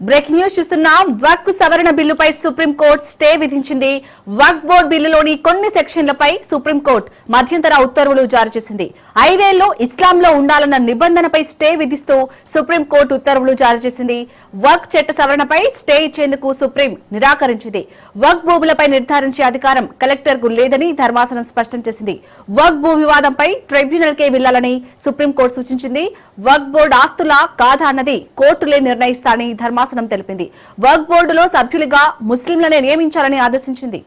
Breaking news చూస్తున్నాం. వక్ఫ్ సవరణ బిల్లుపై సుప్రీంకోర్టు స్టే విధించింది. వక్ఫ్ బోర్డు బిల్లులోని కొన్ని సెక్షన్లపై సుప్రీంకోర్టు మధ్యంతర ఉత్తర్వులు జారీ చేసింది. 5 ఏళ్లు ఇస్లాంలో ఉండాలన్న నిబంధనపై స్టే విధిస్తూ సుప్రీంకోర్టు ఉత్తర్వులు జారీ చేసింది. వక్ఫ్ చట్ట సవరణపై స్టే ఇచ్చేందుకు సుప్రీం నిరాకరించింది. వక్ఫ్ భూములపై నిర్ధారించే అధికారం కలెక్టర్కు లేదని ధర్మాసనం స్పష్టం చేసింది. వక్ఫ్ భూ వివాదంపై ట్రైబ్యునల్కే వెళ్లాలని సుప్రీంకోర్టు సూచించింది. వక్ఫ్ బోర్డు ఆస్తులా కాదా అన్నది కోర్టులే నిర్ణయిస్తారని ధర్మాసనం తెలిపింది. వక్ఫ్ బోర్డులో సభ్యులుగా ముస్లింలనే నియమించాలని ఆదేశించింది.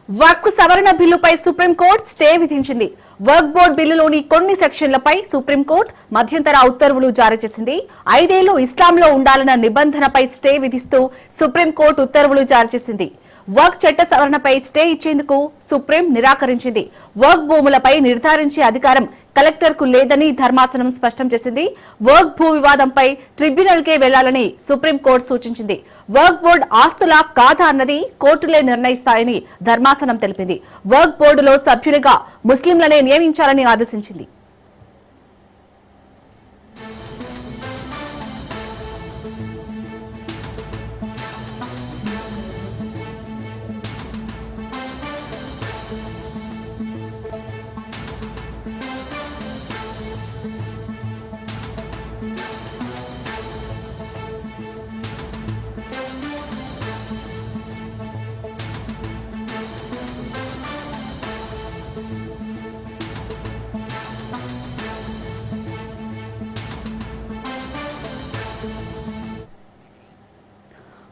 వక్ఫ్ సవరణ బిల్లుపై సుప్రీంకోర్టు స్టే విధించింది. వక్ఫ్ బోర్డు బిల్లులోని కొన్ని సెక్షన్లపై సుప్రీంకోర్టు మధ్యంతర ఉత్తర్వులు జారీ చేసింది. 5 ఏళ్లు ఇస్లాంలో ఉండాలన్న నిబంధనపై స్టే విధిస్తూ సుప్రీంకోర్టు ఉత్తర్వులు జారీ చేసింది. వక్ఫ్ చట్ట సవరణపై స్టే ఇచ్చేందుకు సుప్రీం నిరాకరించింది. వక్ఫ్ భూములపై నిర్ధారించే అధికారం కలెక్టర్కు లేదని ధర్మాసనం స్పష్టం చేసింది. వక్ఫ్ భూ వివాదంపై ట్రిబ్యునల్కే వెళ్లాలని సుప్రీంకోర్టు సూచించింది. వక్ఫ్ బోర్డు ఆస్తులా కాదా అన్నది కోర్టులే నిర్ణయిస్తాయని ధర్మాసనం తెలిపింది. వక్ఫ్ బోర్డులో సభ్యులుగా ముస్లింలనే నియమించాలని ఆదేశించింది.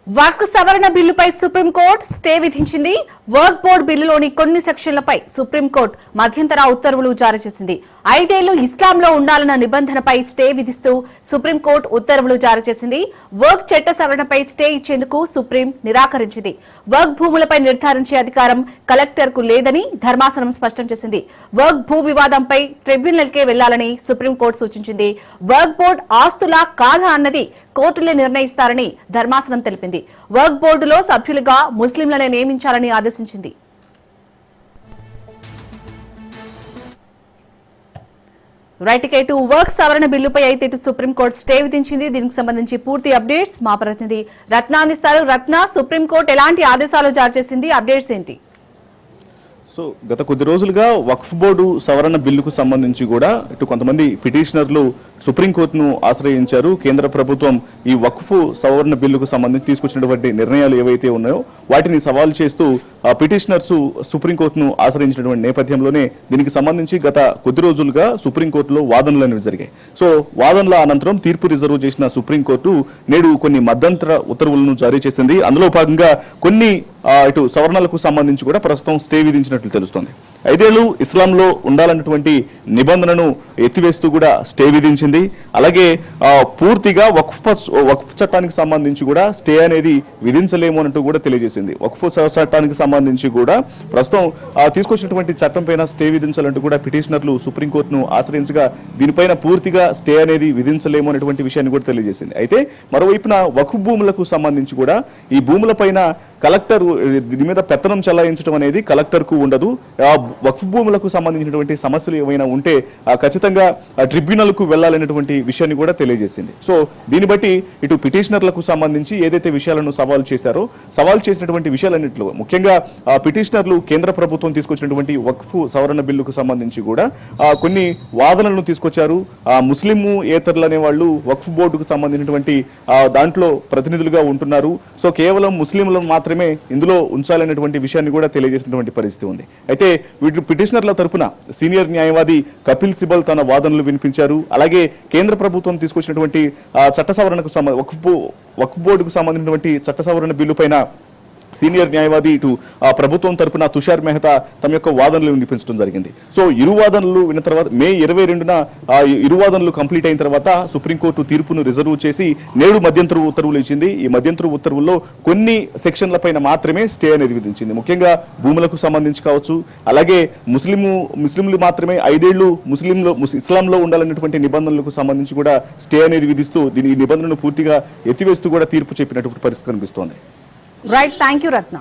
వక్ఫ్ సవరణ బిల్లుపై సుప్రీంకోర్టు స్టే విధించింది. వక్ఫ్ బోర్డు బిల్లులోని కొన్ని సెక్షన్లపై సుప్రీంకోర్టు మధ్యంతర ఉత్తర్వులు జారీ చేసింది. 5 ఏళ్లు ఇస్లాంలో ఉండాలన్న నిబంధనపై స్టే విధిస్తూ సుప్రీంకోర్టు ఉత్తర్వులు జారీ చేసింది. వక్ఫ్ చట్ట సవరణపై స్టే ఇచ్చేందుకు సుప్రీం నిరాకరించింది. వక్ఫ్ భూములపై నిర్ధారించే అధికారం కలెక్టర్కు లేదని ధర్మాసనం స్పష్టం చేసింది. వక్ఫ్ భూ వివాదంపై ట్రిబ్యునల్కే వెళ్లాలని సుప్రీంకోర్టు సూచించింది. వక్ఫ్ బోర్డు ఆస్తులా కాదా అన్నది కోర్టులే నిర్ణయిస్తారని ధర్మాసనం తెలిపింది. వక్ఫ్ బోర్డులో సభ్యులుగా ముస్లింలనే నియమించాలని ఆదేశించింది. రైట్ ఇటు వక్ఫ్ సవరణ బిల్లుపై అయితే ఇటు సుప్రీంకోర్టు స్టే విధించింది. దీనికి సంబంధించి పూర్తి అప్డేట్స్ మా ప్రతినిధి రత్న అందిస్తారు. రత్న, సుప్రీంకోర్టు ఎలాంటి ఆదేశాలు జారీ చేసింది, అప్డేట్స్ ఏంటి? సో గత కొద్ది రోజులుగా వక్ఫ్ బోర్డు సవరణ బిల్లుకు సంబంధించి కూడా ఇటు కొంతమంది పిటిషనర్లు సుప్రీంకోర్టును ఆశ్రయించారు. కేంద్ర ప్రభుత్వం ఈ వక్ఫ్ సవరణ బిల్లుకు సంబంధించి తీసుకొచ్చినటువంటి నిర్ణయాలు ఏవైతే ఉన్నాయో వాటిని సవాల్ చేస్తూ పిటిషనర్స్ సుప్రీంకోర్టును ఆశ్రయించినటువంటి నేపథ్యంలోనే దీనికి సంబంధించి గత కొద్ది రోజులుగా సుప్రీంకోర్టులో వాదనలు అనేవి జరిగాయి. సో వాదనల అనంతరం తీర్పు రిజర్వ్ చేసిన సుప్రీంకోర్టు నేడు కొన్ని మధ్యంతర ఉత్తర్వులను జారీ చేసింది. అందులో భాగంగా కొన్ని ఇటు సవరణలకు సంబంధించి కూడా ప్రస్తుతం స్టే విధించినట్లు తెలుస్తోంది. 5 ఏళ్లు ఇస్లాంలో ఉండాలన్నటువంటి నిబంధనను ఎత్తివేస్తూ కూడా స్టే విధించింది. అలాగే పూర్తిగా వక్ఫ్ చట్టానికి సంబంధించి కూడా స్టే అనేది విధించలేము అన్నట్టు కూడా తెలియజేసింది. వక్ఫ్ చట్టానికి సంబంధించి కూడా ప్రస్తుతం తీసుకొచ్చినటువంటి చట్టం పైన స్టే విధించాలంటూ కూడా పిటిషనర్లు సుప్రీంకోర్టును ఆశ్రయించగా దీనిపైన పూర్తిగా స్టే అనేది విధించలేము అనేటువంటి విషయాన్ని కూడా తెలియజేసింది. అయితే మరోవైపున వక్ఫ్ భూములకు సంబంధించి కూడా ఈ భూములపైన కలెక్టర్ దీని మీద పెత్తనం చెలాయించడం అనేది కలెక్టర్కు ఉండదు. వక్ఫ్ భూములకు సంబంధించినటువంటి సమస్యలు ఏమైనా ఉంటే ఖచ్చితంగా ట్రిబ్యునల్కు వెళ్లాలనేటువంటి విషయాన్ని కూడా తెలియజేసింది. సో దీన్ని బట్టి ఇటు పిటిషనర్లకు సంబంధించి ఏదైతే విషయాలను సవాల్ చేశారో సవాల్ చేసినటువంటి విషయాలన్నింటిలో ముఖ్యంగా పిటిషనర్లు కేంద్ర ప్రభుత్వం తీసుకొచ్చినటువంటి వక్ఫ్ సవరణ బిల్లుకు సంబంధించి కూడా కొన్ని వాదనలను తీసుకొచ్చారు. ముస్లిము ఏతరులు అనే వాళ్ళు వక్ఫ్ బోర్డుకు సంబంధించినటువంటి దాంట్లో ప్రతినిధులుగా ఉంటున్నారు. సో కేవలం ముస్లింలను మాత్రమే ఇందులో ఉంచాలనేటువంటి విషయాన్ని కూడా తెలియజేసినటువంటి పరిస్థితి ఉంది. అయితే వీటి పిటిషనర్ల తరపున సీనియర్ న్యాయవాది కపిల్ సిబల్ తన వాదనలు వినిపించారు. అలాగే కేంద్ర ప్రభుత్వం తీసుకొచ్చినటువంటి చట్ట సవరణకు వక్ఫ్ బోర్డుకు సంబంధించినటువంటి చట్ట సవరణ బిల్లు పైన సీనియర్ న్యాయవాది ఇటు ప్రభుత్వం తరపున తుషార్ మెహతా తమ యొక్క వాదనలు వినిపించడం జరిగింది. సో ఇరు వాదనలు విన్న తర్వాత మే 22న ఇరు వాదనలు కంప్లీట్ అయిన తర్వాత సుప్రీంకోర్టు తీర్పును రిజర్వ్ చేసి నేడు మధ్యంతర ఉత్తర్వులు ఇచ్చింది. ఈ మధ్యంతర ఉత్తర్వుల్లో కొన్ని సెక్షన్ల పైన మాత్రమే స్టే అనేది విధించింది. ముఖ్యంగా భూములకు సంబంధించి కావచ్చు, అలాగే ముస్లింలు మాత్రమే 5 ఏళ్లు ఇస్లాంలో ఉండాలన్నటువంటి నిబంధనలకు సంబంధించి కూడా స్టే అనేది విధిస్తూ ఈ నిబంధనను పూర్తిగా ఎత్తివేస్తూ కూడా తీర్పు చెప్పినటువంటి పరిస్థితి కనిపిస్తోంది. Right, thank you Ratna.